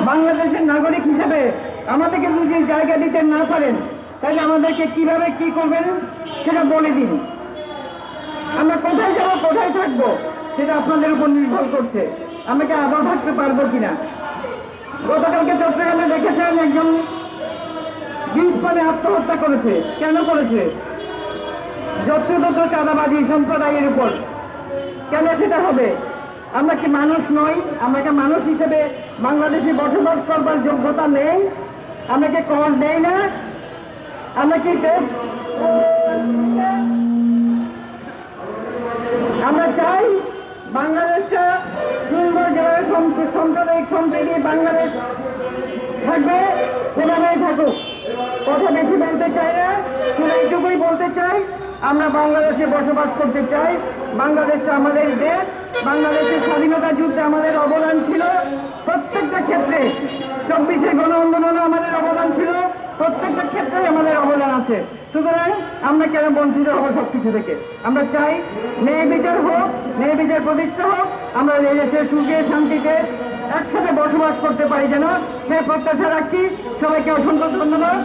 বাংলাদেশের নাগরিক হিসেবে আমাদেরকে যদি জায়গা দিতে না পারেন তাহলে আমাদেরকে কিভাবে কি করবেন সেটা বলে দিন। আমরা কোথায় যাব, কোথায় থাকবো সেটা আপনাদের উপর নির্ভর করছে, আমাকে আদৌ থাকতে পারবো কিনা। গতকালকে চট্টগ্রামে দেখেছেন একজন 20 পানে আত্মহত্যা করেছে। কেন করেছে? যত্রতত্র চাঁদাবাজি সম্প্রদায়ের উপর। কেন সেটা হবে? আমরা কি মানুষ নই? আমরা কি মানুষ হিসেবে বাংলাদেশে বসবাস করবার যোগ্যতা নেই? আমরা কি কর দেই না? আমরা কি আমরা চাই বাংলাদেশটা সুন্দর যেভাবে সাম্প্রদায়িক সম্প্রীতি বাংলাদেশ থাকবে সেভাবেই থাকুক। কথা বেশি বলতে চাই না, শুধু এইটুকুই বলতে চাই, আমরা বাংলাদেশে বসবাস করতে চাই। বাংলাদেশটা আমাদের দেশ, বাংলাদেশের স্বাধীনতা যুদ্ধে আমাদের অবদান ছিল প্রত্যেকটা ক্ষেত্রে। 24শে গণ আন্দোলনে আমাদের অবদান ছিল, প্রত্যেকটা ক্ষেত্রে আমাদের অবদান আছে। সুতরাং আমরা কেন বঞ্চিত হবো সবকিছু থেকে? আমরা চাই ন্যায় বিচার হোক, ন্যায় বিচার প্রতিষ্ঠা হোক, আমরা এই দেশে সুখে শান্তিতে একসাথে বসবাস করতে পারি যেন, সে প্রত্যাশা রাখছি। সবাইকে অসংখ্য ধন্যবাদ।